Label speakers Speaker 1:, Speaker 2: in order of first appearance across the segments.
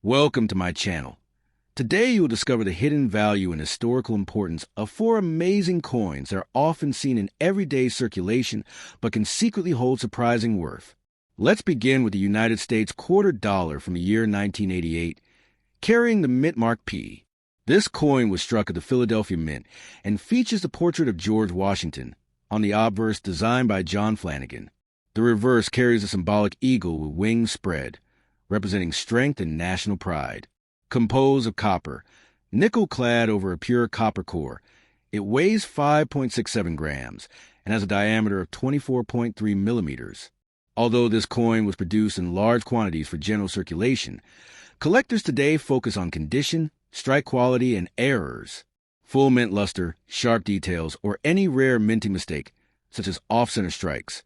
Speaker 1: Welcome to my channel. Today you will discover the hidden value and historical importance of four amazing coins that are often seen in everyday circulation but can secretly hold surprising worth. Let's begin with the United States quarter dollar from the year 1988, carrying the mint mark P. This coin was struck at the Philadelphia Mint and features the portrait of George Washington on the obverse designed by John Flanagan. The reverse carries a symbolic eagle with wings spread, representing strength and national pride. Composed of copper, nickel-clad over a pure copper core, it weighs 5.67 grams and has a diameter of 24.3 millimeters. Although this coin was produced in large quantities for general circulation, collectors today focus on condition, strike quality, and errors. Full mint luster, sharp details, or any rare minting mistake, such as off-center strikes,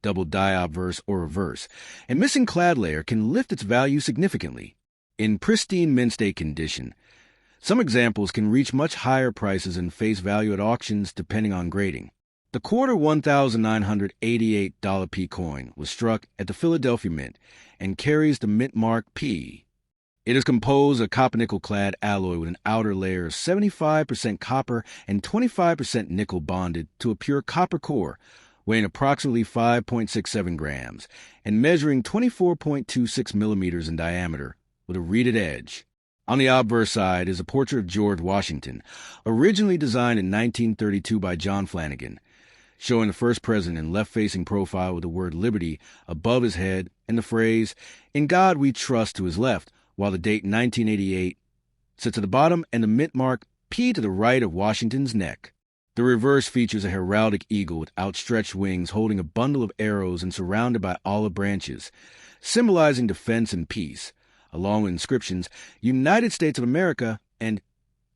Speaker 1: double die obverse or reverse, and missing clad layer can lift its value significantly. In pristine mint state condition, some examples can reach much higher prices and face value at auctions depending on grading. The quarter $1,988 P coin was struck at the Philadelphia Mint and carries the mint mark P. It is composed of copper-nickel-clad alloy with an outer layer of 75% copper and 25% nickel bonded to a pure copper core, weighing approximately 5.67 grams and measuring 24.26 millimeters in diameter with a reeded edge. On the obverse side is a portrait of George Washington, originally designed in 1932 by John Flanagan, showing the first president in left-facing profile with the word Liberty above his head and the phrase, "In God We Trust" to his left, while the date 1988 sits at the bottom and the mint mark P to the right of Washington's neck. The reverse features a heraldic eagle with outstretched wings holding a bundle of arrows and surrounded by olive branches, symbolizing defense and peace, along with inscriptions United States of America and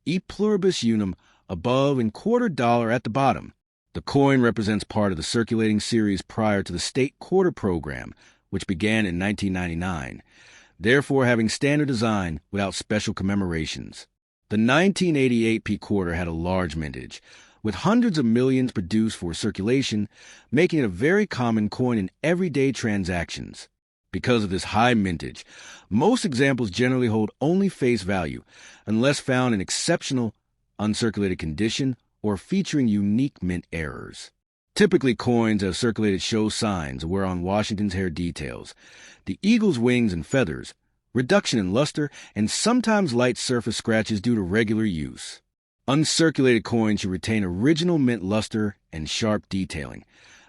Speaker 1: E Pluribus Unum above and quarter dollar at the bottom. The coin represents part of the circulating series prior to the state quarter program, which began in 1999, therefore having standard design without special commemorations. The 1988 P quarter had a large mintage, with hundreds of millions produced for circulation, making it a very common coin in everyday transactions. Because of this high mintage, most examples generally hold only face value, unless found in exceptional, uncirculated condition or featuring unique mint errors. Typically, coins that have circulated show signs of wear on Washington's hair details, the eagle's wings and feathers, reduction in luster, and sometimes light surface scratches due to regular use. Uncirculated coins should retain original mint luster and sharp detailing,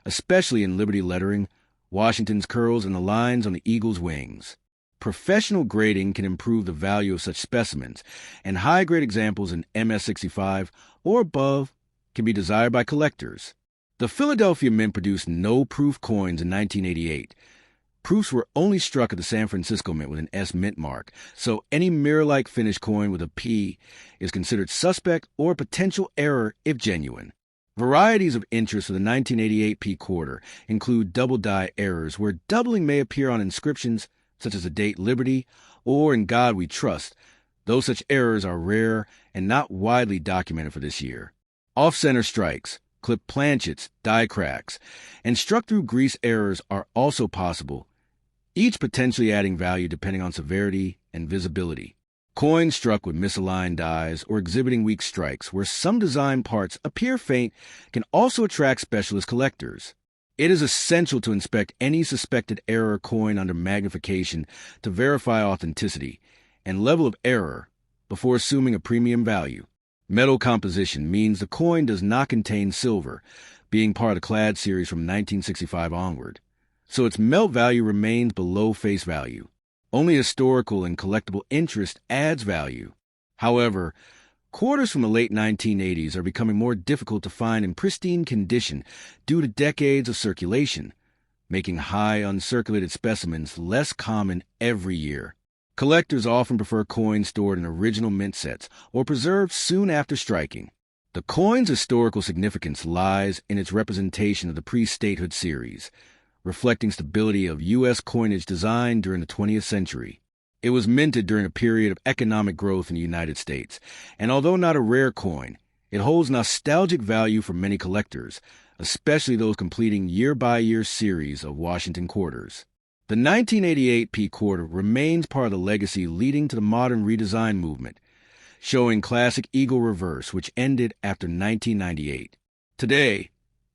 Speaker 1: especially in Liberty lettering, Washington's curls, and the lines on the eagle's wings. Professional grading can improve the value of such specimens, and high-grade examples in MS65 or above can be desired by collectors. The Philadelphia Mint produced no proof coins in 1988. Proofs were only struck at the San Francisco Mint with an S mint mark, so any mirror-like finish coin with a P is considered suspect or a potential error if genuine. Varieties of interest for the 1988 P quarter include double die errors, where doubling may appear on inscriptions such as the date Liberty or In God We Trust, though such errors are rare and not widely documented for this year. Off-center strikes, clipped planchets, die cracks, and struck-through grease errors are also possible, each potentially adding value depending on severity and visibility. Coins struck with misaligned dies or exhibiting weak strikes, where some design parts appear faint, can also attract specialist collectors. It is essential to inspect any suspected error coin under magnification to verify authenticity and level of error before assuming a premium value. Metal composition means the coin does not contain silver, being part of the clad series from 1965 onward, so its melt value remains below face value. Only historical and collectible interest adds value. However, quarters from the late 1980s are becoming more difficult to find in pristine condition due to decades of circulation, making high uncirculated specimens less common every year. Collectors often prefer coins stored in original mint sets or preserved soon after striking. The coin's historical significance lies in its representation of the pre-statehood series, reflecting stability of U.S. coinage design during the 20th century. It was minted during a period of economic growth in the United States, and although not a rare coin, it holds nostalgic value for many collectors, especially those completing year-by-year series of Washington quarters. The 1988 P quarter remains part of the legacy leading to the modern redesign movement, showing classic eagle reverse, which ended after 1998. Today,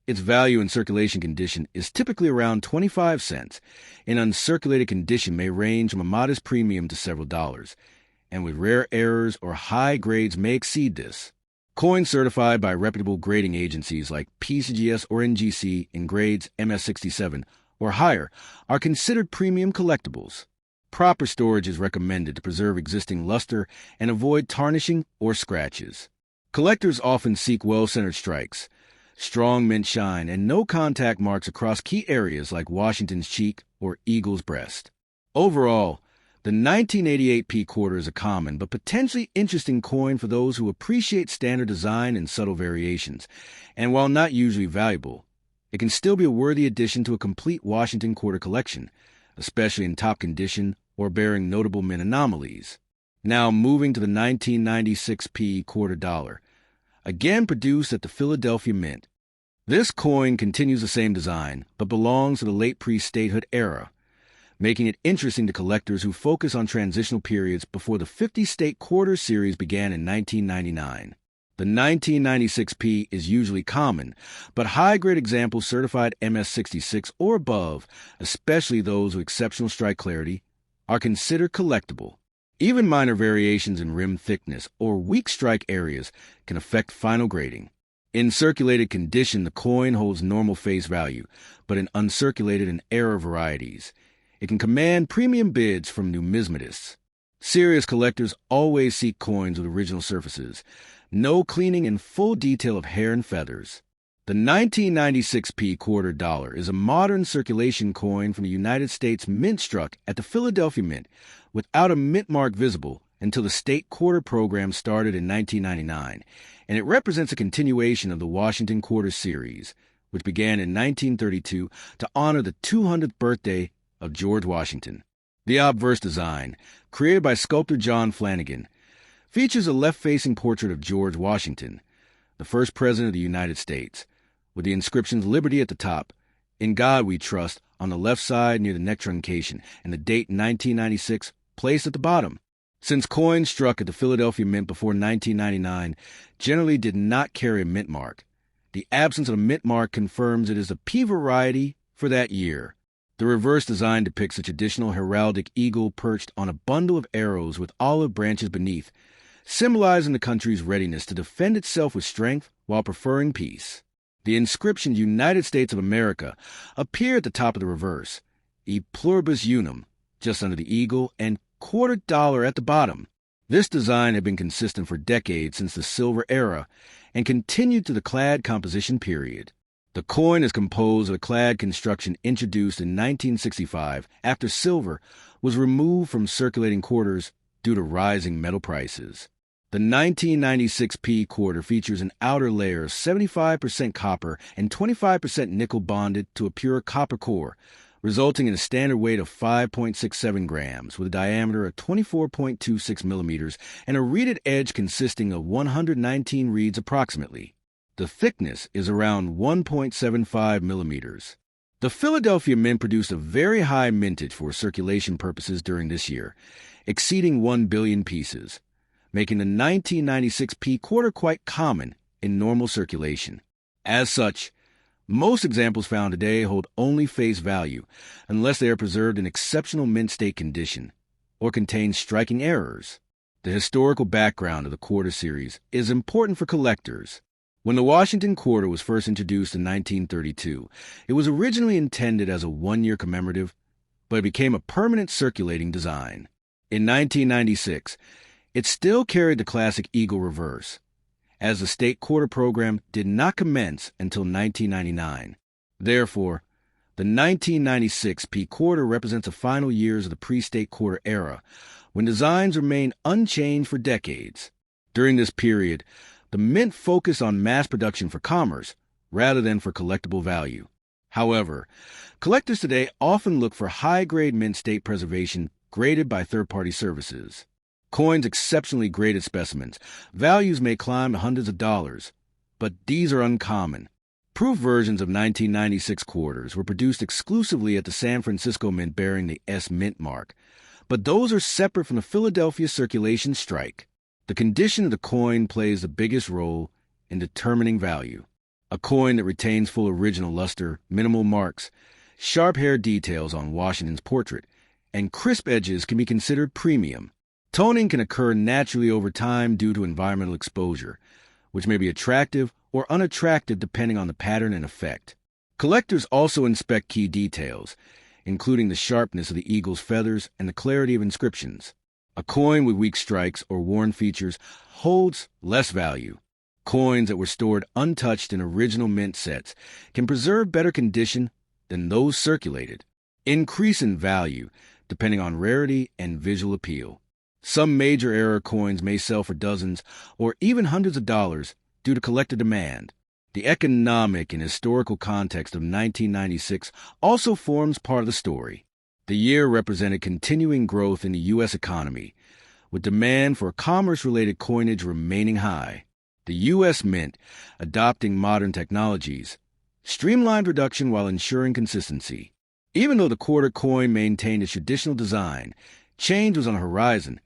Speaker 1: its value in circulation condition is typically around 25 cents. In uncirculated condition may range from a modest premium to several dollars, and with rare errors or high grades may exceed this. Coins certified by reputable grading agencies like PCGS or NGC in grades MS67 or higher are considered premium collectibles. Proper storage is recommended to preserve existing luster and avoid tarnishing or scratches. Collectors often seek well-centered strikes, strong mint shine, and no contact marks across key areas like Washington's cheek or eagle's breast. Overall, the 1988 P quarter is a common but potentially interesting coin for those who appreciate standard design and subtle variations, and while not usually valuable, it can still be a worthy addition to a complete Washington quarter collection, especially in top condition or bearing notable mint anomalies. Now moving to the 1996 P quarter dollar, again produced at the Philadelphia Mint. This coin continues the same design, but belongs to the late pre-statehood era, making it interesting to collectors who focus on transitional periods before the 50-state quarter series began in 1999. The 1996 P is usually common, but high-grade examples certified MS66 or above, especially those with exceptional strike clarity, are considered collectible. Even minor variations in rim thickness or weak strike areas can affect final grading. In circulated condition, the coin holds normal face value, but in uncirculated and error varieties, it can command premium bids from numismatists. Serious collectors always seek coins with original surfaces, no cleaning and full detail of hair and feathers. The 1996 P quarter dollar is a modern circulation coin from the United States Mint struck at the Philadelphia Mint without a mint mark visible until the state quarter program started in 1999, and it represents a continuation of the Washington quarter series, which began in 1932 to honor the 200th birthday of George Washington. The obverse design, created by sculptor John Flanagan, features a left-facing portrait of George Washington, the first president of the United States, with the inscriptions Liberty at the top, In God We Trust on the left side near the neck truncation, and the date 1996 placed at the bottom. Since coins struck at the Philadelphia Mint before 1999 generally did not carry a mint mark, the absence of a mint mark confirms it is a P variety for that year. The reverse design depicts a traditional heraldic eagle perched on a bundle of arrows with olive branches beneath, symbolizing the country's readiness to defend itself with strength while preferring peace. The inscription United States of America appear at the top of the reverse, E pluribus unum, just under the eagle, and quarter dollar at the bottom. This design had been consistent for decades since the silver era and continued to the clad composition period. The coin is composed of a clad construction introduced in 1965 after silver was removed from circulating quarters due to rising metal prices. The 1996 P quarter features an outer layer of 75% copper and 25% nickel bonded to a pure copper core, resulting in a standard weight of 5.67 grams with a diameter of 24.26 millimeters and a reeded edge consisting of 119 reeds approximately. The thickness is around 1.75 millimeters. The Philadelphia Mint produced a very high mintage for circulation purposes during this year, exceeding 1 billion pieces, making the 1996 P quarter quite common in normal circulation. As such, most examples found today hold only face value unless they are preserved in exceptional mint state condition or contain striking errors. The historical background of the quarter series is important for collectors. When the Washington quarter was first introduced in 1932, it was originally intended as a one-year commemorative, but it became a permanent circulating design. In 1996, it still carried the classic eagle reverse, as the state quarter program did not commence until 1999. Therefore, the 1996 P quarter represents the final years of the pre-state quarter era, when designs remained unchanged for decades. During this period, the mint focused on mass production for commerce rather than for collectible value. However, collectors today often look for high-grade mint state preservation graded by third-party services. Coins exceptionally graded specimens, values may climb to hundreds of dollars, but these are uncommon. Proof versions of 1996 quarters were produced exclusively at the San Francisco Mint bearing the S Mint mark, but those are separate from the Philadelphia circulation strike. The condition of the coin plays the biggest role in determining value. A coin that retains full original luster, minimal marks, sharp hair details on Washington's portrait, and crisp edges can be considered premium. Toning can occur naturally over time due to environmental exposure, which may be attractive or unattractive depending on the pattern and effect. Collectors also inspect key details, including the sharpness of the eagle's feathers and the clarity of inscriptions. A coin with weak strikes or worn features holds less value. Coins that were stored untouched in original mint sets can preserve better condition than those circulated, increase in value depending on rarity and visual appeal. Some major era coins may sell for dozens or even hundreds of dollars due to collector demand. The economic and historical context of 1996 also forms part of the story. The year represented continuing growth in the U.S. economy, with demand for commerce-related coinage remaining high. The U.S. Mint, adopting modern technologies, streamlined production while ensuring consistency. Even though the quarter coin maintained its traditional design, change was on the horizon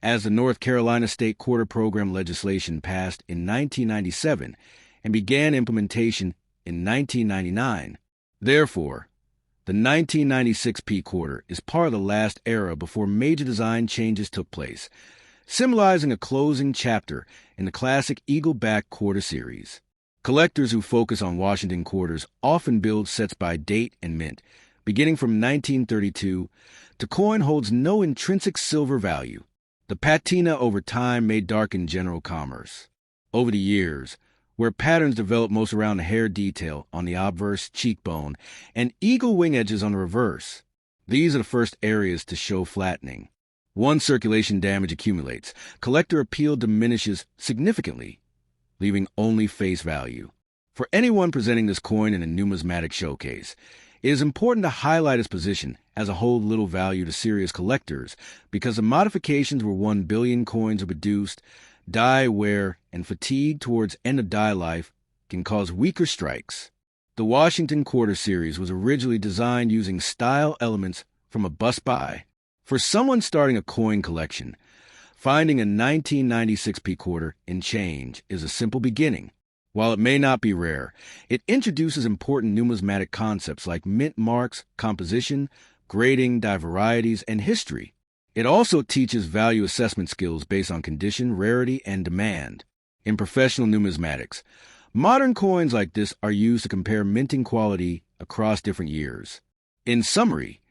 Speaker 1: as the North Carolina State Quarter Program legislation passed in 1997 and began implementation in 1999. Therefore, the 1996 P quarter is part of the last era before major design changes took place, symbolizing a closing chapter in the classic eagle-back quarter series. Collectors who focus on Washington quarters often build sets by date and mint, beginning from 1932. The coin holds no intrinsic silver value. The patina over time may darken general commerce. Over the years, where patterns develop most around the hair detail on the obverse cheekbone and eagle wing edges on the reverse, these are the first areas to show flattening. Once circulation damage accumulates, collector appeal diminishes significantly, leaving only face value. For anyone presenting this coin in a numismatic showcase, it is important to highlight its position as a hold little value to serious collectors because the modifications where 1 billion coins are produced, die wear, and fatigue towards end-of-die life can cause weaker strikes. The Washington Quarter Series was originally designed using style elements from a bust-by. For someone starting a coin collection, finding a 1996 P quarter in change is a simple beginning. While it may not be rare, it introduces important numismatic concepts like mint marks, composition, grading, die varieties, and history. It also teaches value assessment skills based on condition, rarity, and demand. In professional numismatics, modern coins like this are used to compare minting quality across different years. In summary,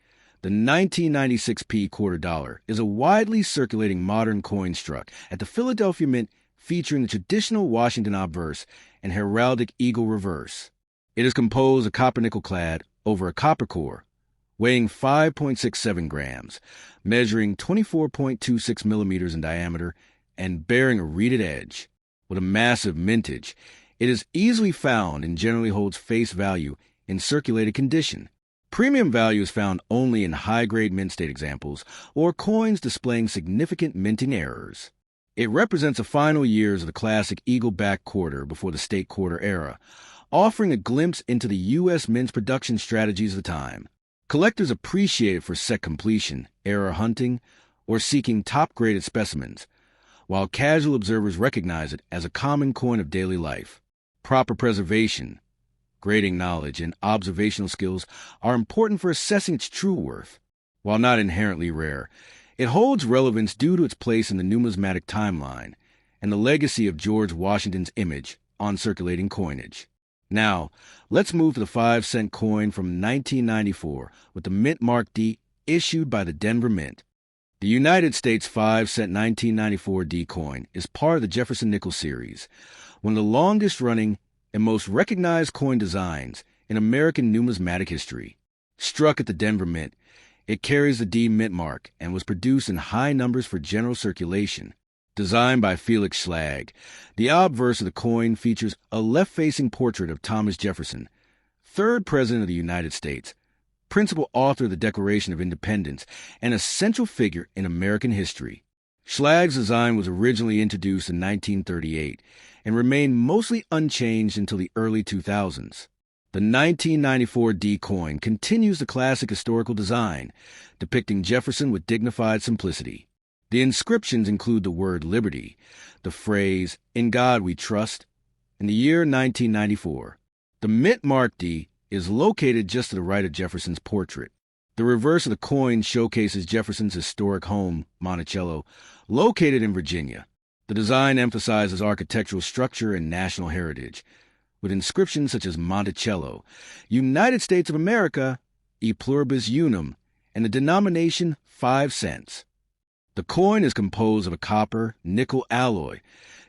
Speaker 1: the 1996 P quarter dollar is a widely circulating modern coin struck at the Philadelphia Mint featuring the traditional Washington obverse and heraldic eagle reverse. It is composed of copper nickel clad over a copper core, weighing 5.67 grams, measuring 24.26 millimeters in diameter, and bearing a reeded edge. With a massive mintage, it is easily found and generally holds face value in circulated condition. Premium value is found only in high-grade mint state examples or coins displaying significant minting errors. It represents the final years of the classic eagle-back quarter before the state quarter era, offering a glimpse into the U.S. Mint's production strategies of the time. Collectors appreciate it for set completion, error hunting, or seeking top-graded specimens, while casual observers recognize it as a common coin of daily life. Proper preservation, grading knowledge, and observational skills are important for assessing its true worth. While not inherently rare, it holds relevance due to its place in the numismatic timeline and the legacy of George Washington's image on circulating coinage. Now, let's move to the 5-cent coin from 1994 with the Mint Mark D issued by the Denver Mint. The United States 5-cent 1994 D coin is part of the Jefferson Nickel series, one of the longest-running and most recognized coin designs in American numismatic history. Struck at the Denver Mint, it carries the D Mint mark and was produced in high numbers for general circulation. Designed by Felix Schlag, the obverse of the coin features a left-facing portrait of Thomas Jefferson, third President of the United States, principal author of the Declaration of Independence, and a central figure in American history. Schlag's design was originally introduced in 1938 and remained mostly unchanged until the early 2000s. The 1994 D coin continues the classic historical design, depicting Jefferson with dignified simplicity. The inscriptions include the word liberty, the phrase, "In God We Trust," and the year 1994. The mint mark D is located just to the right of Jefferson's portrait. The reverse of the coin showcases Jefferson's historic home, Monticello, located in Virginia. The design emphasizes architectural structure and national heritage, with inscriptions such as Monticello, United States of America, E Pluribus Unum, and the denomination 5 cents. The coin is composed of a copper-nickel alloy,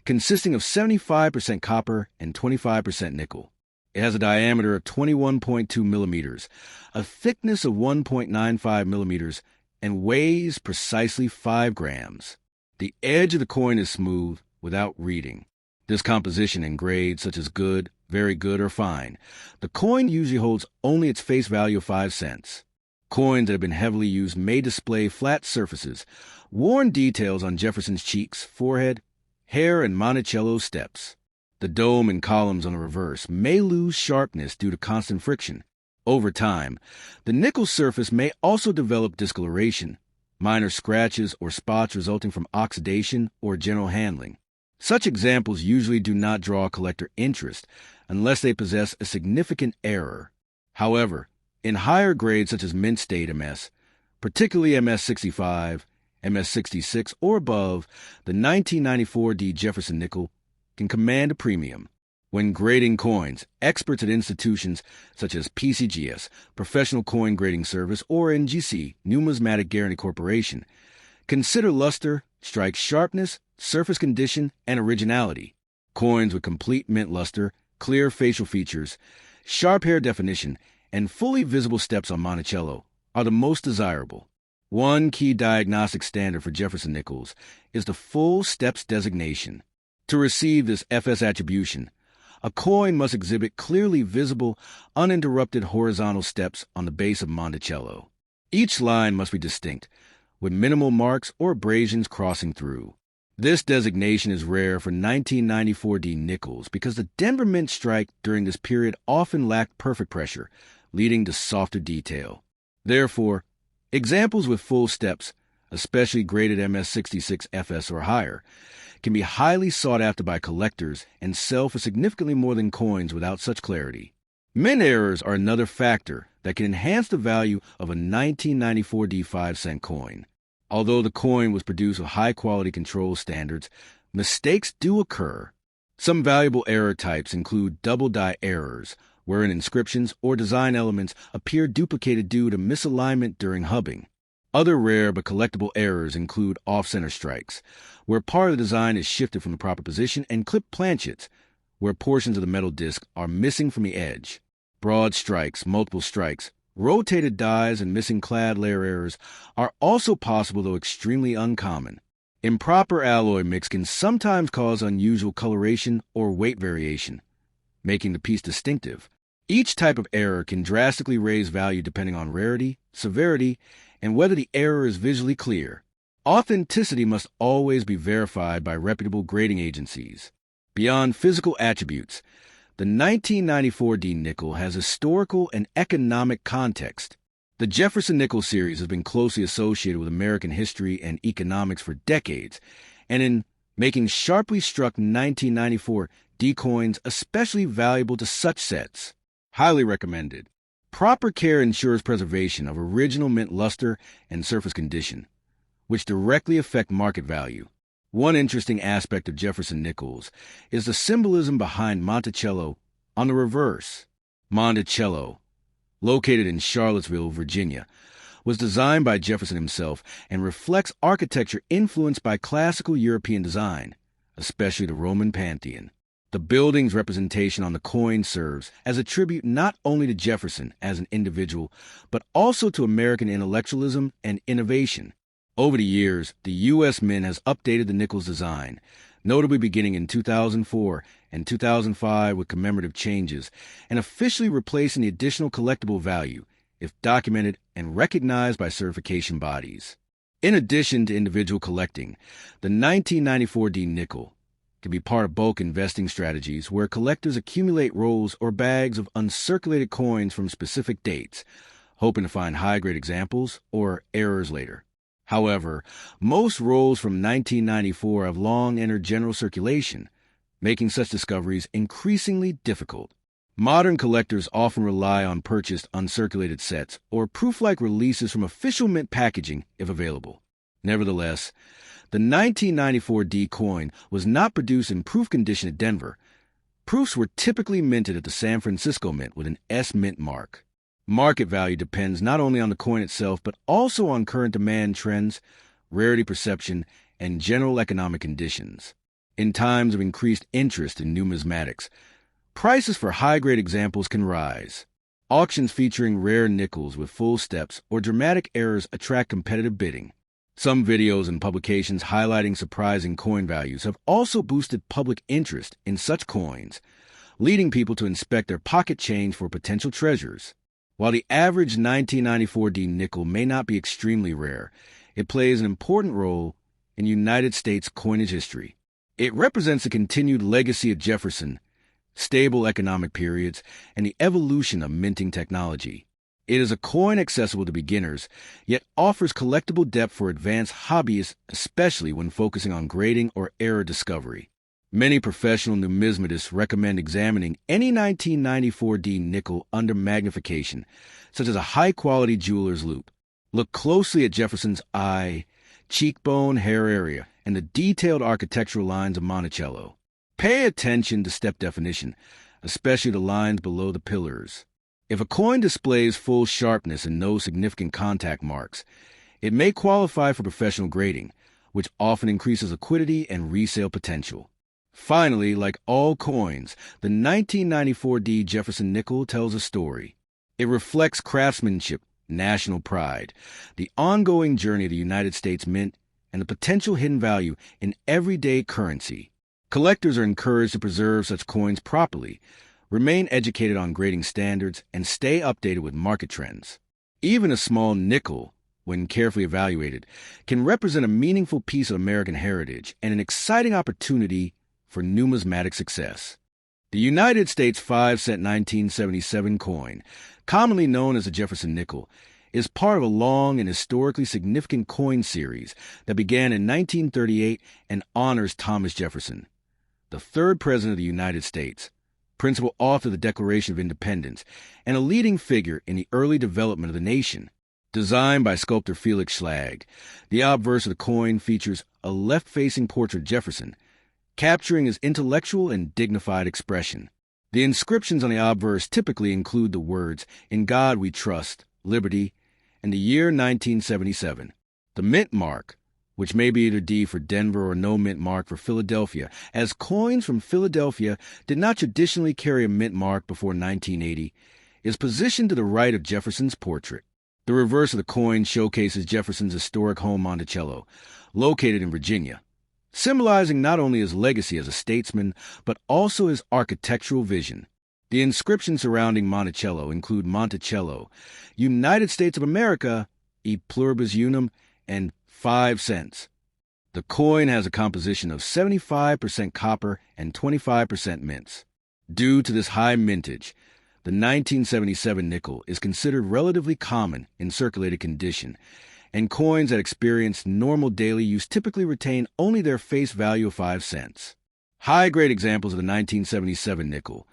Speaker 1: consisting of 75% copper and 25% nickel. It has a diameter of 21.2 millimeters, a thickness of 1.95 millimeters, and weighs precisely 5 grams. The edge of the coin is smooth, without reading. This composition in grades such as good, very good, or fine. The coin usually holds only its face value of 5 cents. Coins that have been heavily used may display flat surfaces, worn details on Jefferson's cheeks, forehead, hair, and Monticello's steps. The dome and columns on the reverse may lose sharpness due to constant friction. Over time, the nickel surface may also develop discoloration, minor scratches or spots resulting from oxidation or general handling. Such examples usually do not draw collector interest unless they possess a significant error. However, in higher grades such as mint state MS, particularly MS 65, MS 66, or above, the 1994 D Jefferson nickel can command a premium. When grading coins, experts at institutions such as PCGS, Professional Coin Grading Service, or NGC, Numismatic Guarantee Corporation, consider luster, strike sharpness, surface condition, and originality. Coins with complete mint luster, clear facial features, sharp hair definition, and fully visible steps on Monticello are the most desirable. One key diagnostic standard for Jefferson nickels is the full steps designation. To receive this FS attribution, a coin must exhibit clearly visible, uninterrupted horizontal steps on the base of Monticello. Each line must be distinct, with minimal marks or abrasions crossing through. This designation is rare for 1994 D nickels because the Denver Mint strike during this period often lacked perfect pressure, leading to softer detail. Therefore, examples with full steps, especially graded MS66 FS or higher, can be highly sought after by collectors and sell for significantly more than coins without such clarity. Mint errors are another factor that can enhance the value of a 1994 D 5-cent coin. Although the coin was produced with high-quality control standards, mistakes do occur. Some valuable error types include double-die errors, wherein inscriptions or design elements appear duplicated due to misalignment during hubbing. Other rare but collectible errors include off-center strikes, where part of the design is shifted from the proper position, and clipped planchets, where portions of the metal disc are missing from the edge. Broad strikes, multiple strikes, rotated dies, and missing clad layer errors are also possible, though extremely uncommon. Improper alloy mix can sometimes cause unusual coloration or weight variation, making the piece distinctive. Each type of error can drastically raise value depending on rarity, severity, and whether the error is visually clear. Authenticity must always be verified by reputable grading agencies. Beyond physical attributes, the 1994 D nickel has historical and economic context. The Jefferson nickel series has been closely associated with American history and economics for decades, and in making sharply struck 1994 D coins especially valuable to such sets. Highly recommended. Proper care ensures preservation of original mint luster and surface condition, which directly affect market value. One interesting aspect of Jefferson nickels is the symbolism behind Monticello on the reverse. Monticello, located in Charlottesville, Virginia, was designed by Jefferson himself and reflects architecture influenced by classical European design, especially the Roman Pantheon. The building's representation on the coin serves as a tribute not only to Jefferson as an individual, but also to American intellectualism and innovation. Over the years, the U.S. Mint has updated the nickel's design, notably beginning in 2004 and 2005 with commemorative changes, and officially replacing the additional collectible value if documented and recognized by certification bodies. In addition to individual collecting, the 1994 D nickel can be part of bulk investing strategies where collectors accumulate rolls or bags of uncirculated coins from specific dates, hoping to find high-grade examples or errors later. However, most rolls from 1994 have long entered general circulation, making such discoveries increasingly difficult. Modern collectors often rely on purchased uncirculated sets or proof-like releases from official mint packaging if available. Nevertheless, the 1994 D coin was not produced in proof condition at Denver. Proofs were typically minted at the San Francisco Mint with an S Mint mark. Market value depends not only on the coin itself, but also on current demand trends, rarity perception, and general economic conditions. In times of increased interest in numismatics, prices for high-grade examples can rise. Auctions featuring rare nickels with full steps or dramatic errors attract competitive bidding. Some videos and publications highlighting surprising coin values have also boosted public interest in such coins, leading people to inspect their pocket change for potential treasures. While the average 1994 D nickel may not be extremely rare, it plays an important role in United States coinage history. It represents a continued legacy of Jefferson, stable economic periods, and the evolution of minting technology. It is a coin accessible to beginners, yet offers collectible depth for advanced hobbyists, especially when focusing on grading or error discovery. Many professional numismatists recommend examining any 1994 D nickel under magnification, such as a high-quality jeweler's loupe. Look closely at Jefferson's eye, cheekbone, hair area, and the detailed architectural lines of Monticello. Pay attention to step definition, especially the lines below the pillars. If a coin displays full sharpness and no significant contact marks, it may qualify for professional grading, which often increases liquidity and resale potential. Finally, like all coins, the 1994 D Jefferson nickel tells a story. It reflects craftsmanship, national pride, the ongoing journey of the United States Mint, and the potential hidden value in everyday currency. Collectors are encouraged to preserve such coins properly, remain educated on grading standards, and stay updated with market trends. Even a small nickel, when carefully evaluated, can represent a meaningful piece of American heritage and an exciting opportunity for numismatic success. The United States 5-cent 1977 coin, commonly known as the Jefferson nickel, is part of a long and historically significant coin series that began in 1938 and honors Thomas Jefferson, the third President of the United States, principal author of the Declaration of Independence, and a leading figure in the early development of the nation. Designed by sculptor Felix Schlag, the obverse of the coin features a left-facing portrait of Jefferson, capturing his intellectual and dignified expression. The inscriptions on the obverse typically include the words, "In God We Trust, Liberty," and the year 1977. The mint mark, which may be either D for Denver or no mint mark for Philadelphia, as coins from Philadelphia did not traditionally carry a mint mark before 1980, is positioned to the right of Jefferson's portrait. The reverse of the coin showcases Jefferson's historic home Monticello, located in Virginia, symbolizing not only his legacy as a statesman, but also his architectural vision. The inscriptions surrounding Monticello include Monticello, United States of America, e pluribus unum, and 5 cents. The coin has a composition of 75% copper and 25% mints. Due to this high mintage, the 1977 nickel is considered relatively common in circulated condition, and coins that experience normal daily use typically retain only their face value of 5 cents. High-grade examples of the 1977 nickel,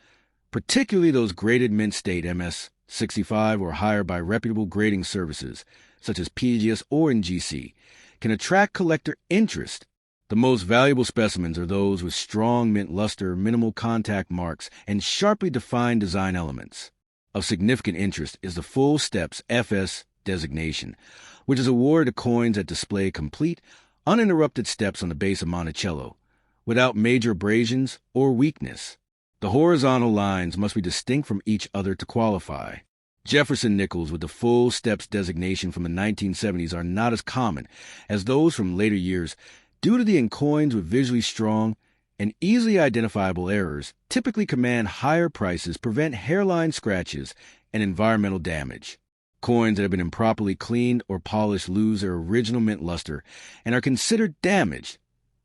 Speaker 1: particularly those graded mint state MS 65 or higher by reputable grading services, such as PGS or NGC, can attract collector interest. The most valuable specimens are those with strong mint luster, minimal contact marks, and sharply defined design elements. Of significant interest is the full steps FS designation, which is awarded to coins that display complete, uninterrupted steps on the base of Monticello, without major abrasions or weakness. The horizontal lines must be distinct from each other to qualify. Jefferson nickels with the full steps designation from the 1970s are not as common as those from later years due to the coins with visually strong and easily identifiable errors typically command higher prices, prevent hairline scratches, and environmental damage. Coins that have been improperly cleaned or polished lose their original mint luster and are considered damaged,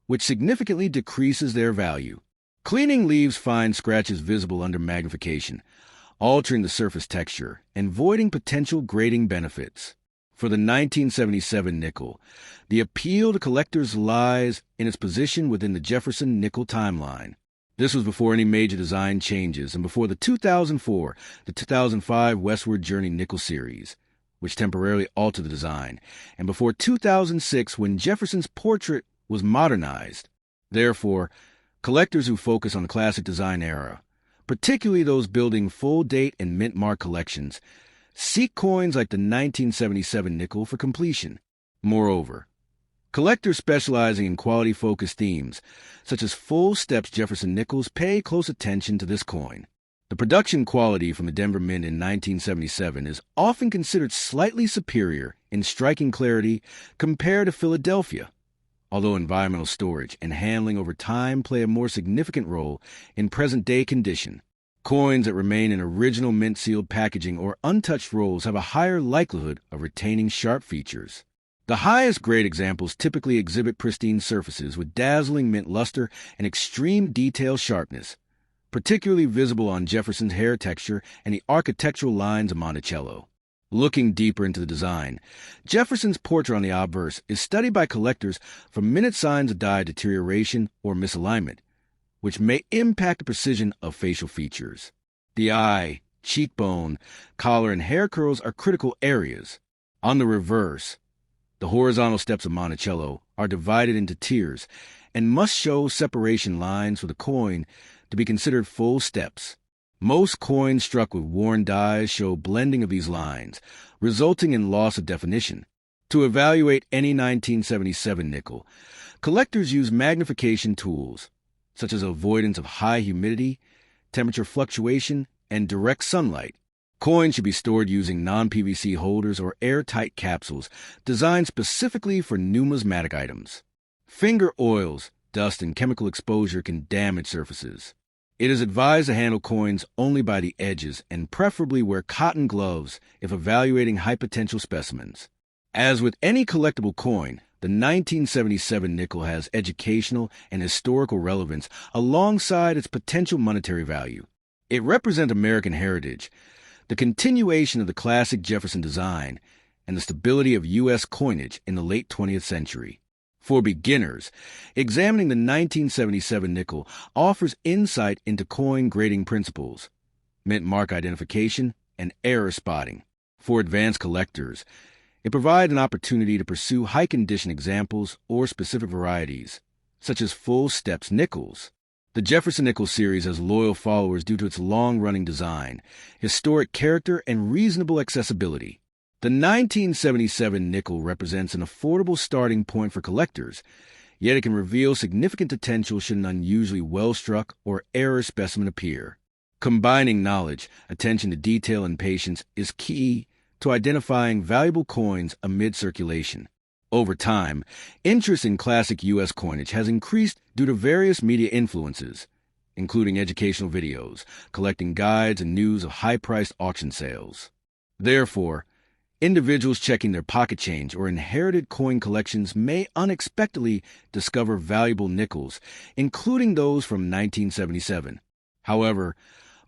Speaker 1: which significantly decreases their value. Cleaning leaves fine scratches visible under magnification, altering the surface texture and voiding potential grading benefits. For the 1977 nickel, the appeal to collectors lies in its position within the Jefferson nickel timeline. This was before any major design changes and before the 2004 to 2005 Westward Journey nickel series, which temporarily altered the design, and before 2006 when Jefferson's portrait was modernized. Therefore, collectors who focus on the classic design era, particularly those building full-date and mint-mark collections, seek coins like the 1977 nickel for completion. Moreover, collectors specializing in quality-focused themes, such as full steps Jefferson nickels, pay close attention to this coin. The production quality from the Denver Mint in 1977 is often considered slightly superior in striking clarity compared to Philadelphia, although environmental storage and handling over time play a more significant role in present-day condition. Coins that remain in original mint-sealed packaging or untouched rolls have a higher likelihood of retaining sharp features. The highest-grade examples typically exhibit pristine surfaces with dazzling mint luster and extreme detail sharpness, particularly visible on Jefferson's hair texture and the architectural lines of Monticello. Looking deeper into the design, Jefferson's portrait on the obverse is studied by collectors for minute signs of dye deterioration or misalignment, which may impact the precision of facial features. The eye, cheekbone, collar, and hair curls are critical areas. On the reverse, the horizontal steps of Monticello are divided into tiers and must show separation lines for the coin to be considered full steps. Most coins struck with worn dies show blending of these lines, resulting in loss of definition. To evaluate any 1977 nickel, collectors use magnification tools, such as avoidance of high humidity, temperature fluctuation, and direct sunlight. Coins should be stored using non-PVC holders or airtight capsules designed specifically for numismatic items. Finger oils, dust, and chemical exposure can damage surfaces. It is advised to handle coins only by the edges and preferably wear cotton gloves if evaluating high-potential specimens. As with any collectible coin, the 1977 nickel has educational and historical relevance alongside its potential monetary value. It represents American heritage, the continuation of the classic Jefferson design, and the stability of U.S. coinage in the late 20th century. For beginners, examining the 1977 nickel offers insight into coin grading principles, mint mark identification, and error spotting. For advanced collectors, it provides an opportunity to pursue high-condition examples or specific varieties, such as full steps nickels. The Jefferson nickel series has loyal followers due to its long-running design, historic character, and reasonable accessibility. The 1977 nickel represents an affordable starting point for collectors, yet it can reveal significant potential should an unusually well-struck or error specimen appear. Combining knowledge, attention to detail, and patience is key to identifying valuable coins amid circulation. Over time, interest in classic U.S. coinage has increased due to various media influences, including educational videos, collecting guides, and news of high-priced auction sales. Therefore, individuals checking their pocket change or inherited coin collections may unexpectedly discover valuable nickels, including those from 1977. However,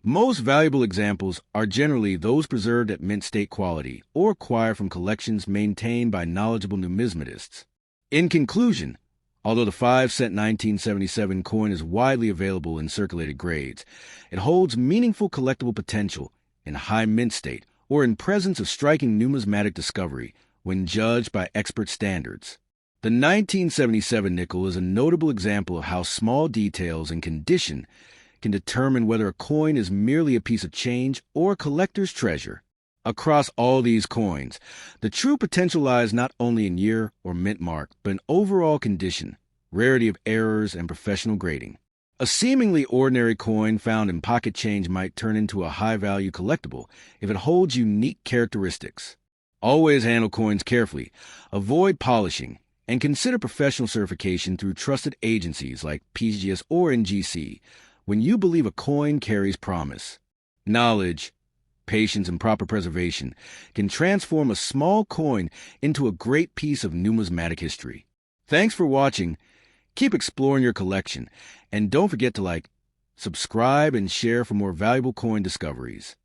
Speaker 1: most valuable examples are generally those preserved at mint state quality or acquired from collections maintained by knowledgeable numismatists. In conclusion, although the 5-cent 1977 coin is widely available in circulated grades, it holds meaningful collectible potential in high mint state or in presence of striking numismatic discovery when judged by expert standards. The 1977 nickel is a notable example of how small details and condition can determine whether a coin is merely a piece of change or a collector's treasure. Across all these coins, the true potential lies not only in year or mint mark, but in overall condition, rarity of errors, and professional grading. A seemingly ordinary coin found in pocket change might turn into a high-value collectible if it holds unique characteristics. Always handle coins carefully, avoid polishing, and consider professional certification through trusted agencies like PGS or NGC when you believe a coin carries promise. Knowledge, patience, and proper preservation can transform a small coin into a great piece of numismatic history. Thanks for watching. Keep exploring your collection, and don't forget to subscribe, and share for more valuable coin discoveries.